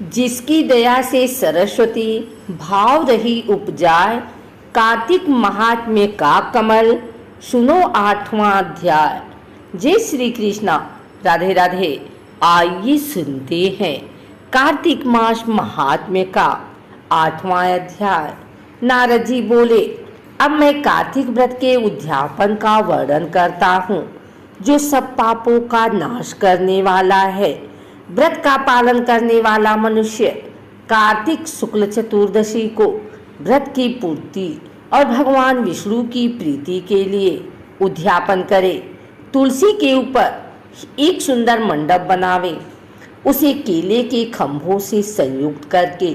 जिसकी दया से सरस्वती भाव रही उपजाए, कार्तिक महात्म्य का कमल सुनो 8वां अध्याय। जय श्री कृष्णा, राधे राधे। आइए सुनते हैं कार्तिक मास महात्म्य का 8वां अध्याय। नारद जी बोले, अब मैं कार्तिक व्रत के उद्यापन का वर्णन करता हूँ, जो सब पापों का नाश करने वाला है। व्रत का पालन करने वाला मनुष्य कार्तिक शुक्ल चतुर्दशी को व्रत की पूर्ति और भगवान विष्णु की प्रीति के लिए उद्यापन करे। तुलसी के ऊपर एक सुंदर मंडप बनावे, उसे केले के खंभों से संयुक्त करके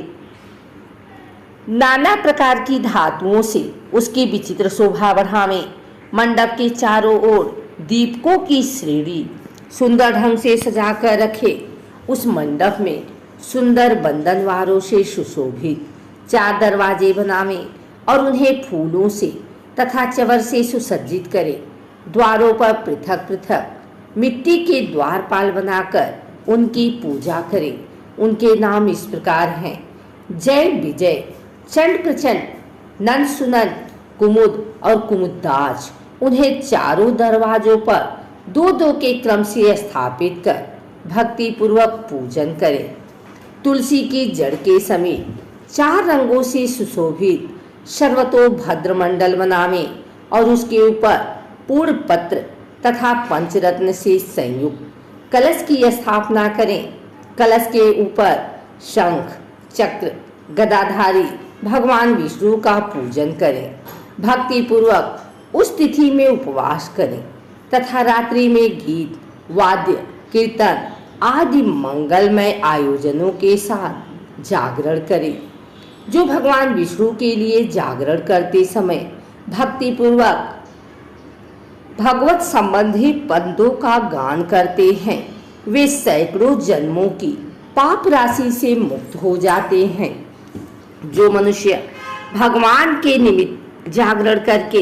नाना प्रकार की धातुओं से उसकी विचित्र शोभा बढ़ावे। मंडप के चारों ओर दीपकों की श्रेणी सुंदर ढंग से सजाकर रखे। उस मंडप में सुंदर बंधनवारों से सुशोभित 4 दरवाजे बनावे और उन्हें फूलों से तथा चवर से सुसज्जित करे। द्वारों पर पृथक पृथक मिट्टी के द्वारपाल बनाकर उनकी पूजा करे। उनके नाम इस प्रकार हैं: जय विजय, चंड प्रचंड, नंद सुनंद, कुमुद और कुमुदाज। उन्हें चारों दरवाजों पर 2-2 के क्रम से स्थापित कर भक्ति पूर्वक पूजन करें। तुलसी की जड़ के समीप 4 रंगों से सुशोभित सर्वतोभद्र मंडल बनावे और उसके ऊपर पूर्ण पत्र तथा पंचरत्न से संयुक्त कलश की स्थापना करें। कलश के ऊपर शंख, चक्र, गदाधारी भगवान विष्णु का पूजन करें। भक्ति पूर्वक उस तिथि में उपवास करें तथा रात्रि में गीत, वाद्य, कीर्तन आदि मंगलमय आयोजनों के साथ जागरण करें। जो भगवान विष्णु के लिए जागरण करते समय भक्ति पूर्वक भगवत संबंधी पदों का गान करते हैं, वे सैकड़ों जन्मों की पाप राशि से मुक्त हो जाते हैं। जो मनुष्य भगवान के निमित्त जागरण करके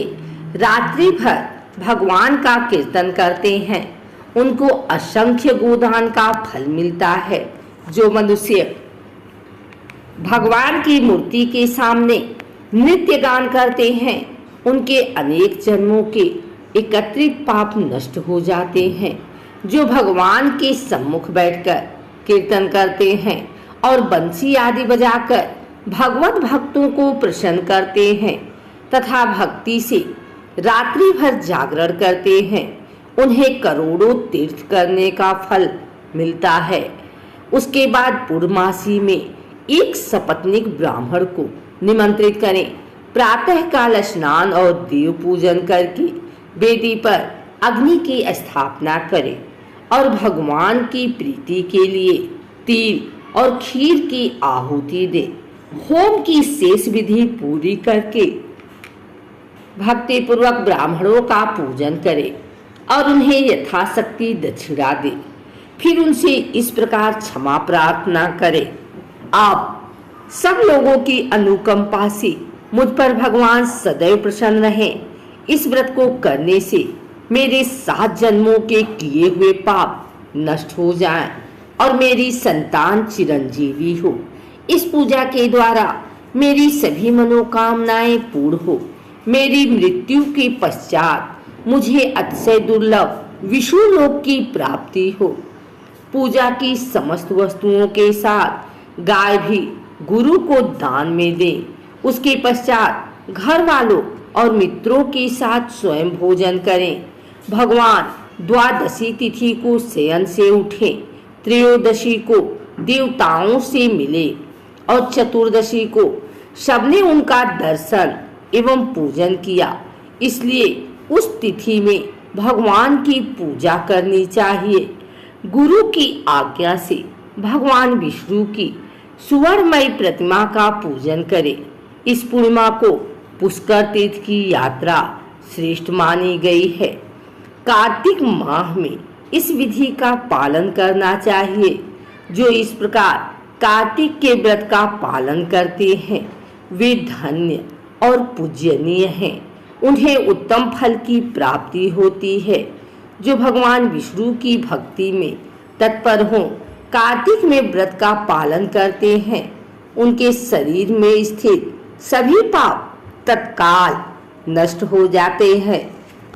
रात्रि भर भगवान का कीर्तन करते हैं, उनको असंख्य गोदान का फल मिलता है। जो मनुष्य भगवान की मूर्ति के सामने नृत्य गान करते हैं, उनके अनेक जन्मों के एकत्रित पाप नष्ट हो जाते हैं। जो भगवान के सम्मुख बैठकर कीर्तन करते हैं और बंसी आदि बजाकर भगवत भक्तों को प्रसन्न करते हैं तथा भक्ति से रात्रि भर जागरण करते हैं, उन्हें करोड़ों तीर्थ करने का फल मिलता है। उसके बाद पूर्णमासी में एक सपत्नीक ब्राह्मण को निमंत्रित करें। प्रातः काल स्नान और देव पूजन करके वेदी पर अग्नि की स्थापना करें और भगवान की प्रीति के लिए तिल और खीर की आहुति दे। होम की शेष विधि पूरी करके भक्ति पूर्वक ब्राह्मणों का पूजन करे और उन्हें यथाशक्ति दक्षिणा दे। फिर उनसे इस प्रकार क्षमा प्रार्थना करे: आप सब लोगों की अनुकंपा से मुझ पर भगवान सदैव प्रसन्न रहें। इस व्रत को करने से मेरे 7 जन्मों के किए हुए पाप नष्ट हो जाएं और मेरी संतान चिरंजीवी हो। इस पूजा के द्वारा मेरी सभी मनोकामनाएं पूर्ण हो। मेरी मृत्यु के पश्चात मुझे अतिशय दुर्लभ विष्णु लोक की प्राप्ति हो। पूजा की समस्त वस्तुओं के साथ गाय भी गुरु को दान में दे। उसके पश्चात घर वालों और मित्रों के साथ स्वयं भोजन करें। भगवान द्वादशी तिथि को शयन से उठे, त्रयोदशी को देवताओं से मिले और चतुर्दशी को सबने उनका दर्शन एवं पूजन किया। इसलिए उस तिथि में भगवान की पूजा करनी चाहिए। गुरु की आज्ञा से भगवान विष्णु की सुवर्णमयी प्रतिमा का पूजन करें। इस पूर्णिमा को पुष्कर तीर्थ की यात्रा श्रेष्ठ मानी गई है। कार्तिक माह में इस विधि का पालन करना चाहिए। जो इस प्रकार कार्तिक के व्रत का पालन करते हैं, वे धन्य और पूजनीय हैं। उन्हें उत्तम फल की प्राप्ति होती है। जो भगवान विष्णु की भक्ति में तत्पर हों, कार्तिक में व्रत का पालन करते हैं उनके शरीर में स्थित सभी पाप तत्काल नष्ट हो जाते हैं।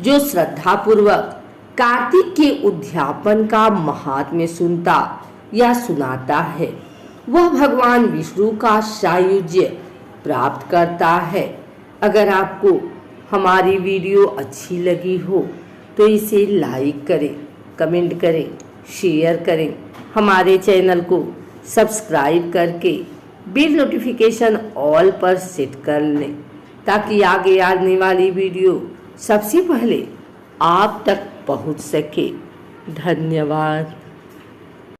जो श्रद्धा पूर्वक कार्तिक के उद्यापन का महात्म्य सुनता या सुनाता है वह भगवान विष्णु का सायुज्य प्राप्त करता है। अगर आपको हमारी वीडियो अच्छी लगी हो तो इसे लाइक करें, कमेंट करें, शेयर करें। हमारे चैनल को सब्सक्राइब करके बेल नोटिफिकेशन ऑल पर सेट कर लें ताकि आगे आने वाली वीडियो सबसे पहले आप तक पहुंच सके। धन्यवाद।